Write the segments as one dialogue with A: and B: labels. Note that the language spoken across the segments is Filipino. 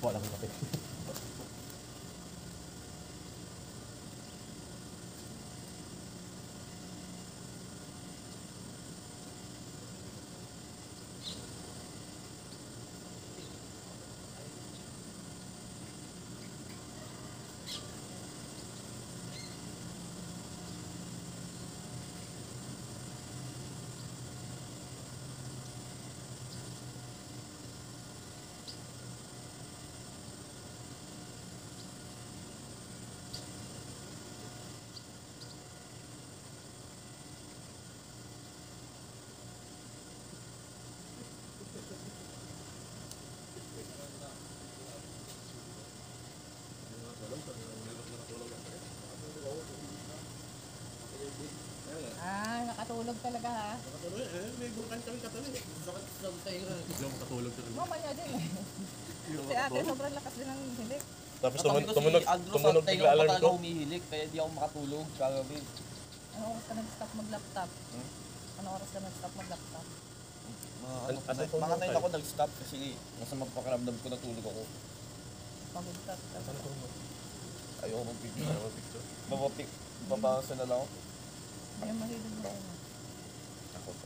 A: Wala akong kape.
B: Nakatulog talaga ha.
A: Nakatulog may bukan kami katulog. Sakit sa tayo. Biglang makatulog talaga.
B: Mamaya din eh. Si ate sobrang lakas din ng hilik.
C: Tapos tumunog bigla alarm ko.
D: Humihilik kaya di ako makatulog kagabi.
B: Ano oras ka nag-stop mag-laptop? Ano oras ka nag-stop mag-laptop?
D: Mga 9 ako nag-stop kasi masama pakiramdam ko natulog ako.
B: Pagod ka.
D: Ayoko mag-picture. Babasa na lang ako.
B: Hindi mahilig mo yun.
D: Ako po.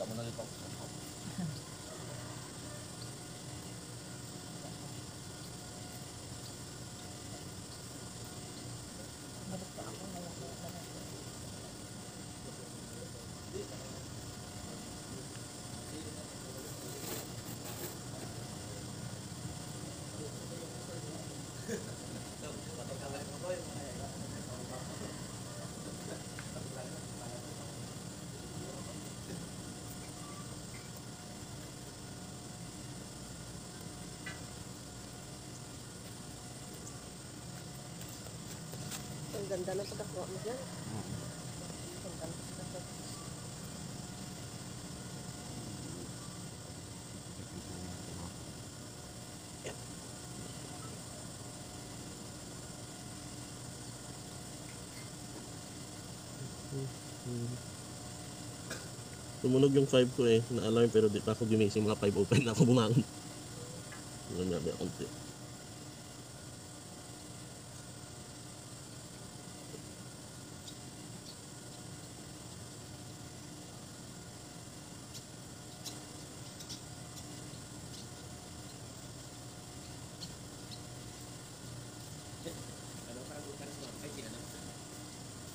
D: Kamu na ito.
B: Balik pa ako na lang. Ang ganda ng pagkakuha mo dyan. Ang ganda ng pagkakuha.
C: Tumunog yung 5 ko eh, na-alarm pero di pa ako ginising, mga 5:05 na ako bumangon. Ngayon nga konti.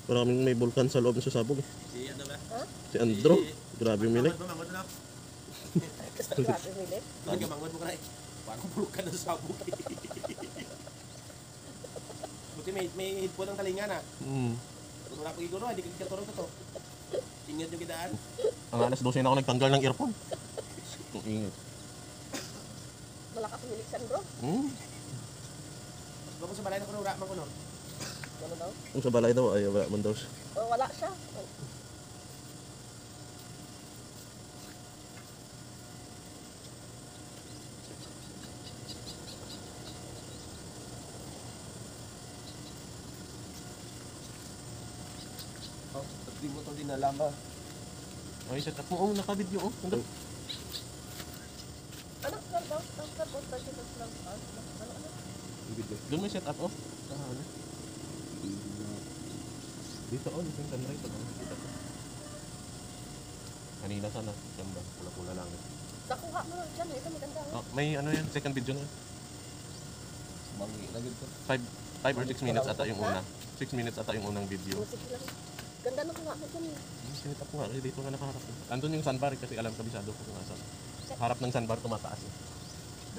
C: Maraming may bulkan sa loob ng sasabog eh.
A: Si ano ba?
C: Si Andro, grabe yung milik.
A: Mangod na.
B: Grabe milik.
A: Talaga mangod mo ka na eh. Parang bulkan na sa sabog. Buti may headphone ng talingan ah. Tapos wala ko iguro, hindi ka katurong to. Ingit yung kidaan.
C: Ang alas 12 na ako nagtanggal ng earphone. Ang ingit.
B: Malakas milik Sandro.
A: Bago sa balay na ko na wala man ko no.
B: Ano daw?
C: Kung sa balay daw, ay wala man daw siya.
B: Oh, wala siya.
D: At di mo ito dinala ba?
C: Ay, set up mo. Oh, naka-video oh. Ano?
B: Ano daw? Ang karpunta siya ng lang. Ano?
C: Doon may set up oh. Ano? Dito oh, dito yung camera ito. Dito ko. Kanina sana, yan ba? Pula-pula lang.
B: Nakuha mo lang dyan. Ito maganda.
C: Oh, may ano yan, second video na.
D: Mangi lagid ko.
C: 5 or 6 minutes ata yung una. 6 minutes ata yung unang video.
B: Musik lang. Ganda na kuha mo dyan.
C: Sinit up ko nga, dito nga nakaharap. Andun yung sandbar kasi alam kabisado ko kung asan. Harap ng sandbar tumataas eh.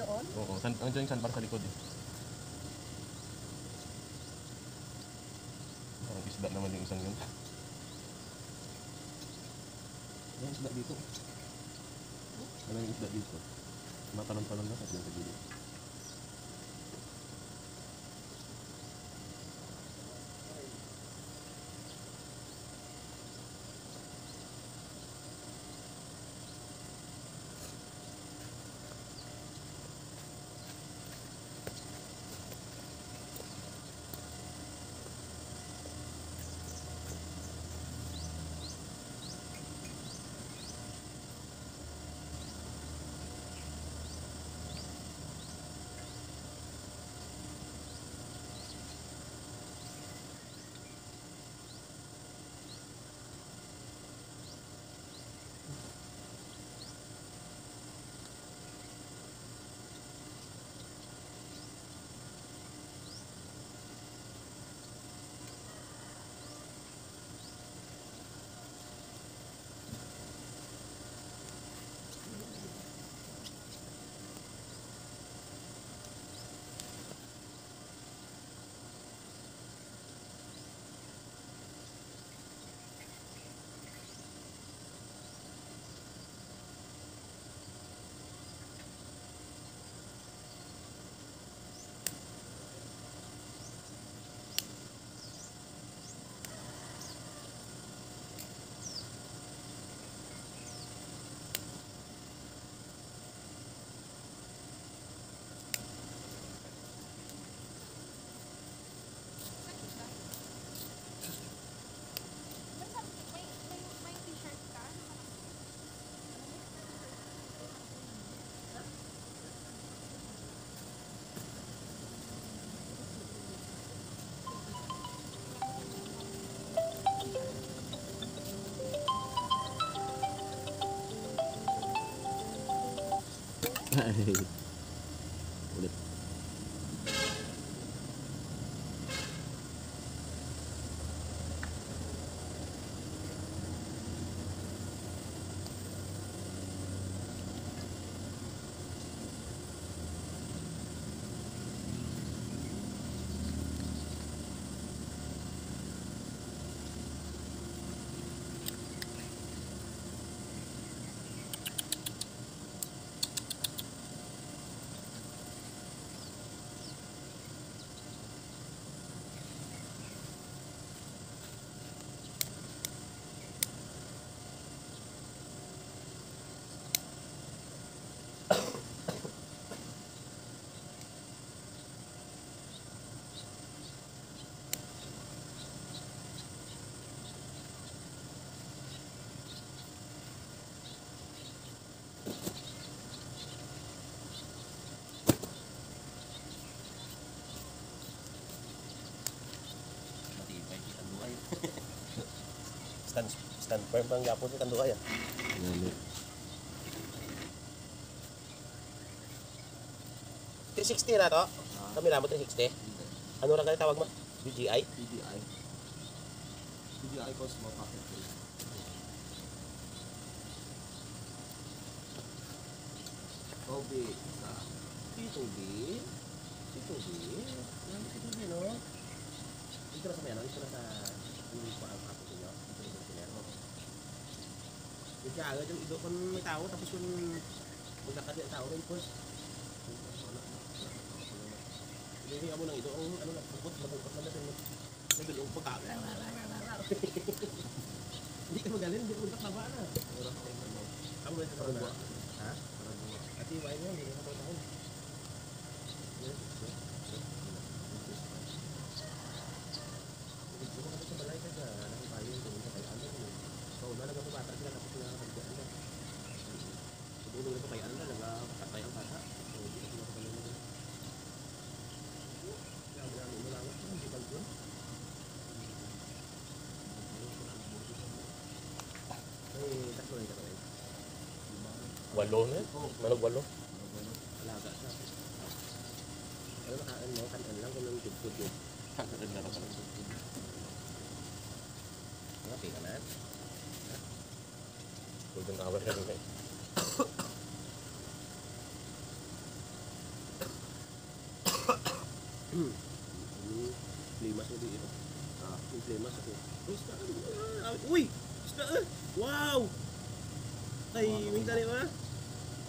B: Doon?
C: Oo, andun yung sandbar sa likod eh. Parang isda naman yung isang yun. Yung isda dito. Ano yung isda dito? Matalon-talon na kasi yung sa gilid. Ulit.
A: Matibay kita buhay. Stand firm bang yapon sa kanduhay ah.
C: Yan.
A: 360 na to? Kami lang mo 360? Ano lang ka tawag mo? BGI?
C: PDI. PDI Cosmo Pocket Case. Toby.
A: Si Toby? Si Toby? Yan si Toby no? Dito na sa may ano? Dito na sa hindi ko ang ako ninyo. Dito na sa sinero. Yung siya agad yung ido kung may tao tapos kung magkakati ang tao rin pos. Hindi mo ng ido ang ano na bukot na natin mo. Nabilong pagka. Hindi ka magaling, hindi mo taba na. Kamu rin sa karagwa. Ha? At iwain niya, hindi ka taon. Gusto ko kasi sa balay ka dyan, nakipayo yung tumulong sa kayaan mo. So, nalaga ko bata sila tapos nakakalikaan na. Subulong na sa kayaan na, nagkakatay ang bata. So, hindi ka kumakabalay na dyan. Kaya mo lang ako, hindi ka dyan. Ay, tatlo na ito.
D: Walo na? Manog walo?
A: Alaga siya. Ano nakain mo? Kanan lang kung nang good yun.
C: Kanan na pala.
A: Mga pika na.
D: Golden hour na rin eh.
A: Limas mo dito. Yung limas ako. Uy! Isda ah! Wow! Ay, minta rin ba?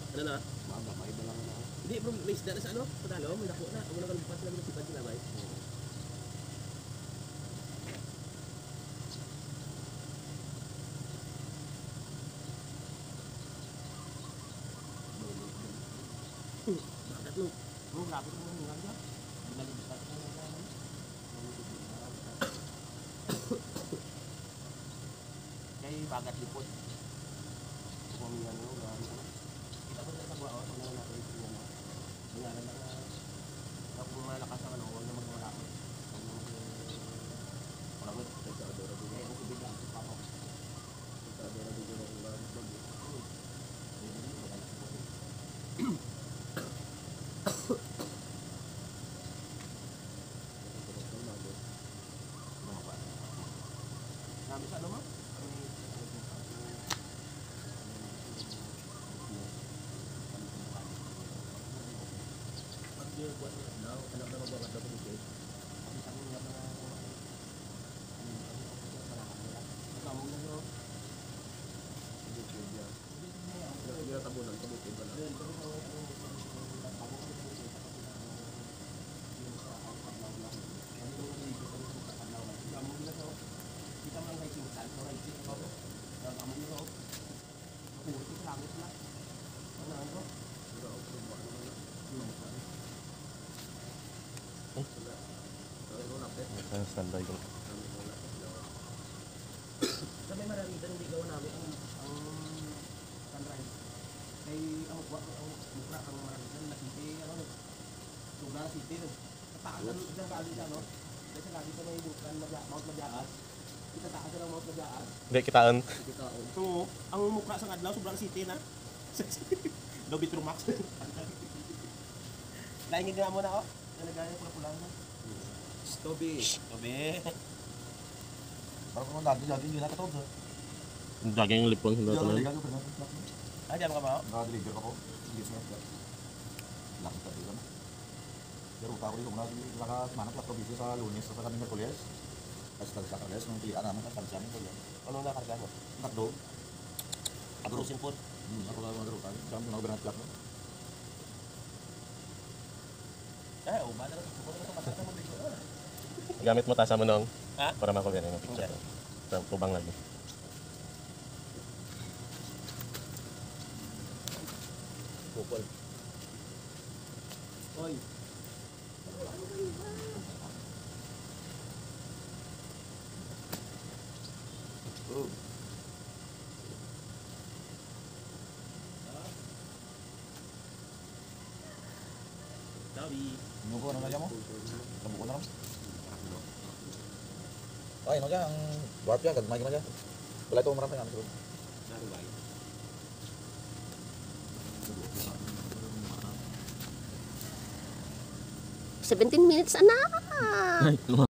A: Ano na?
C: Maaga, maiba lang na.
A: Hindi, bro, may isda na sa ano? Padalo, may dako na. Ako na kalipat lang yung sipad nila ba? Bakit mo? Bro, grabe ko mga nga. Binalipat ko na naman. Kaya bagat lipot. Kung may ano, grabe ko. Kita ko sa gwa, pag naman natin ito naman. Nangyari lang na kung malakas ang ano, huwag na magmalakot. Huwag na magmalakot. Nagkaadora din. Kaya ang kubig lang sa papa. Nagkaadora din yung mga bagay. Sabi sa ano mo? Pag-deal buat na daw, anak na magbabat daw dito. Kasi sa mga mga kamu na daw.
C: Hindi na tabunan, kabukid ba na?
A: Kita man may singsan, so right sing ko. Kamu ni ro. Puti langit na. Ano ano?
C: Standby ko.
A: Sa may maramitan hindi gawa namin ang sunrise. Kay ang mukha ang maramitan na city ano lugar city no. Tataasan sa kali siya no. Kasi sa kali sa may bukan Mount Majaas. Kita taas ng Mount Majaas.
D: Hindi, kitaan.
A: So, ang mukha sa kadlaw sobrang city na. Lobby True Max. Laingin nga muna ako. Nalagay yung pula-pula mo.
D: Stoby.
A: Tobe.
D: Parang kung dati hindi nakatawag sa.
C: Ang daging lipon sa
D: Hindi ako
C: tanan.
D: naligaw ko na.
A: Ah, diyan ka ba ako?
D: Nakadeliver ako. Hindi siya. Laki ka dito na. Pero utak ko dito. Kung nakamanap lang ko busy sa Lunes sa kaming Merkules. Kasi sa Merkules, nung kilian namin ang pansa namin ko yan.
A: Anong nakarga mo?
D: Nakdo.
A: Frozen food.
D: Ako lang mga ruta. Kami nakaganap lang.
A: Ay, oh, bala na ito. Suko na ito. Masasa mo bigla na.
C: Gamit mo tasa mo nung
A: Ha?
C: para makuha ng picture. Sa tubang lagi.
A: Kupol. Oy.
D: Oh.
A: Dawi.
D: Ano ko ano na mo? Kabuko na lang. Ay, ano dyan? Ang warp yan. Kagmay ka na dyan. Wala ito marami namin.
A: Narubay.
B: 17 minutes, anak!